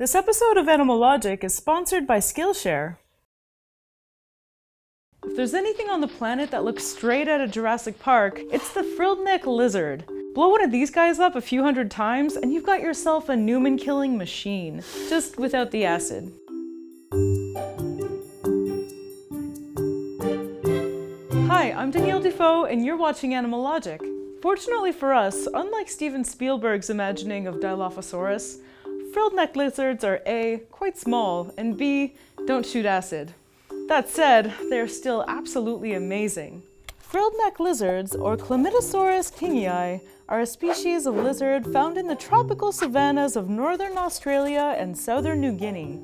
This episode of Animalogic is sponsored by Skillshare. If there's anything on the planet that looks straight out of Jurassic Park, it's the frilled neck lizard. Blow one of these guys up a few hundred times and you've got yourself a Newman-killing machine, just without the acid. Hi, I'm Danielle Dufault and you're watching Animalogic. Fortunately for us, unlike Steven Spielberg's imagining of Dilophosaurus, frilled neck lizards are A, quite small, and B, don't shoot acid. That said, they're still absolutely amazing. Frilled neck lizards, or Chlamydosaurus kingii, are a species of lizard found in the tropical savannas of northern Australia and southern New Guinea.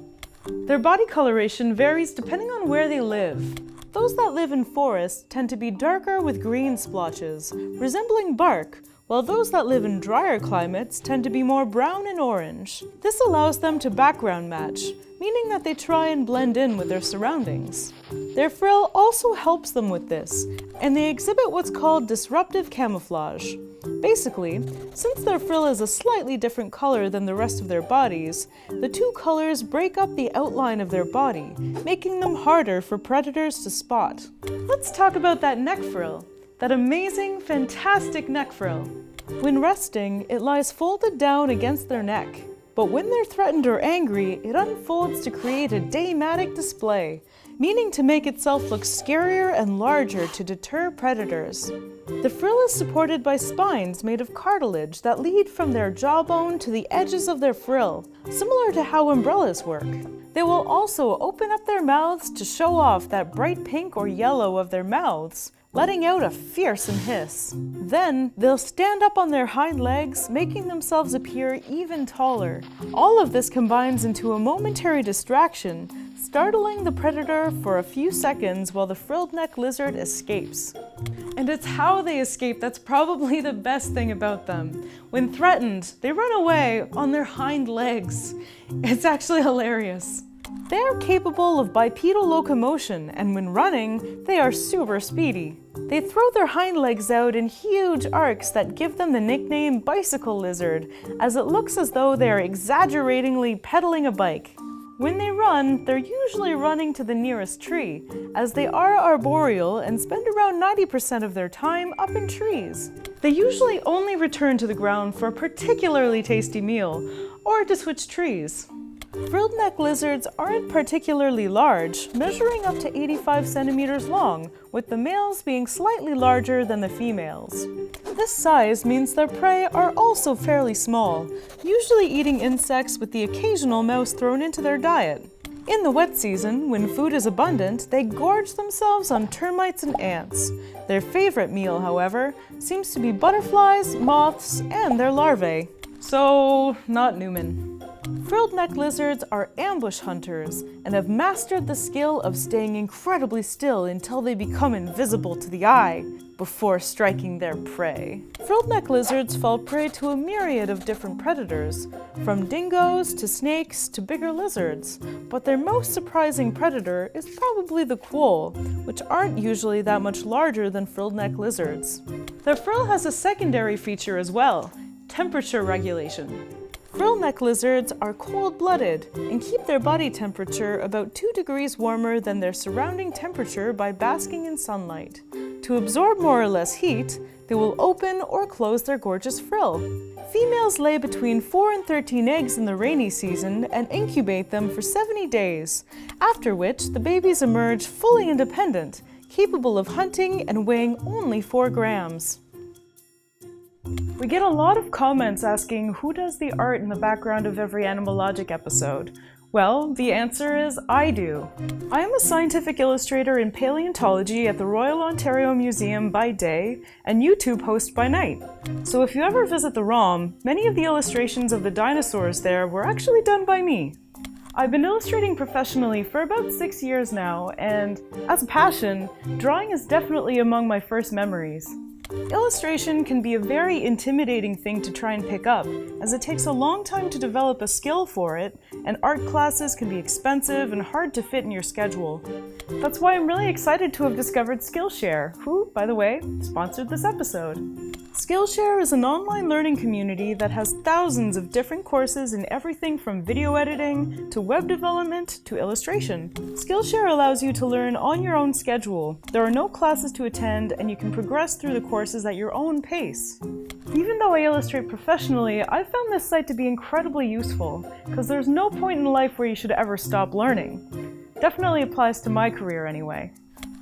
Their body coloration varies depending on where they live. Those that live in forests tend to be darker with green splotches, resembling bark, while those that live in drier climates tend to be more brown and orange. This allows them to background match, meaning that they try and blend in with their surroundings. Their frill also helps them with this, and they exhibit what's called disruptive camouflage. Basically, since their frill is a slightly different color than the rest of their bodies, the two colors break up the outline of their body, making them harder for predators to spot. Let's talk about that neck frill. That amazing, fantastic neck frill. When resting, it lies folded down against their neck. But when they're threatened or angry, it unfolds to create a daymatic display, meaning to make itself look scarier and larger to deter predators. The frill is supported by spines made of cartilage that lead from their jawbone to the edges of their frill, similar to how umbrellas work. They will also open up their mouths to show off that bright pink or yellow of their mouths, letting out a fearsome hiss. Then, they'll stand up on their hind legs, making themselves appear even taller. All of this combines into a momentary distraction, startling the predator for a few seconds while the frilled neck lizard escapes. And it's how they escape that's probably the best thing about them. When threatened, they run away on their hind legs. It's actually hilarious. They are capable of bipedal locomotion, and when running, they are super speedy. They throw their hind legs out in huge arcs that give them the nickname bicycle lizard, as it looks as though they are exaggeratingly pedaling a bike. When they run, they're usually running to the nearest tree, as they are arboreal and spend around 90% of their time up in trees. They usually only return to the ground for a particularly tasty meal, or to switch trees. Frilled neck lizards aren't particularly large, measuring up to 85 centimeters long, with the males being slightly larger than the females. This size means their prey are also fairly small, usually eating insects with the occasional mouse thrown into their diet. In the wet season, when food is abundant, they gorge themselves on termites and ants. Their favorite meal, however, seems to be butterflies, moths, and their larvae. So, not Newman. Frilled neck lizards are ambush hunters and have mastered the skill of staying incredibly still until they become invisible to the eye before striking their prey. Frilled neck lizards fall prey to a myriad of different predators, from dingoes to snakes to bigger lizards, but their most surprising predator is probably the quoll, which aren't usually that much larger than frilled neck lizards. Their frill has a secondary feature as well: temperature regulation. Frill neck lizards are cold-blooded and keep their body temperature about 2 degrees warmer than their surrounding temperature by basking in sunlight. To absorb more or less heat, they will open or close their gorgeous frill. Females lay between 4 and 13 eggs in the rainy season and incubate them for 70 days, after which the babies emerge fully independent, capable of hunting and weighing only 4 grams. We get a lot of comments asking who does the art in the background of every Animalogic episode. Well, the answer is I do. I am a scientific illustrator in paleontology at the Royal Ontario Museum by day and YouTube host by night. So if you ever visit the ROM, many of the illustrations of the dinosaurs there were actually done by me. I've been illustrating professionally for about 6 years now, and as a passion, drawing is definitely among my first memories. Illustration can be a very intimidating thing to try and pick up, as it takes a long time to develop a skill for it, and art classes can be expensive and hard to fit in your schedule. That's why I'm really excited to have discovered Skillshare, who, by the way, sponsored this episode. Skillshare is an online learning community that has thousands of different courses in everything from video editing to web development to illustration. Skillshare allows you to learn on your own schedule. There are no classes to attend, and you can progress through the courses at your own pace. Even though I illustrate professionally, I found this site to be incredibly useful, because there's no point in life where you should ever stop learning. Definitely applies to my career anyway.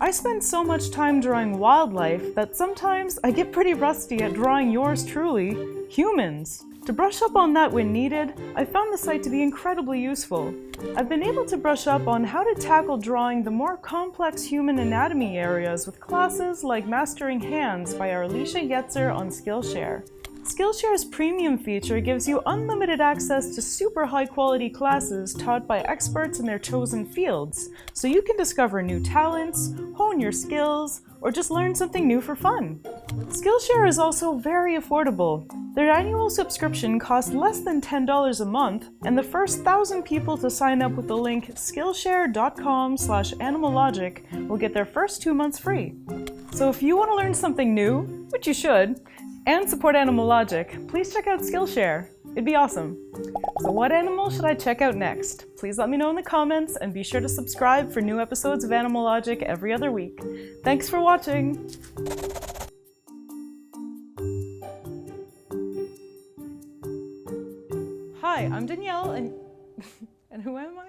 I spend so much time drawing wildlife that sometimes I get pretty rusty at drawing yours truly, humans. To brush up on that when needed, I found the site to be incredibly useful. I've been able to brush up on how to tackle drawing the more complex human anatomy areas with classes like Mastering Hands by Alicia Yetzer on Skillshare. Skillshare's premium feature gives you unlimited access to super high-quality classes taught by experts in their chosen fields, so you can discover new talents, hone your skills, or just learn something new for fun. Skillshare is also very affordable. Their annual subscription costs less than $10 a month, and the first 1,000 people to sign up with the link skillshare.com/animalogic will get their first 2 months free. So if you want to learn something new, which you should, and support Animalogic, please check out Skillshare. It'd be awesome. So what animal should I check out next? Please let me know in the comments, and be sure to subscribe for new episodes of Animalogic every other week. Thanks for watching! Hi, I'm Danielle, and who am I?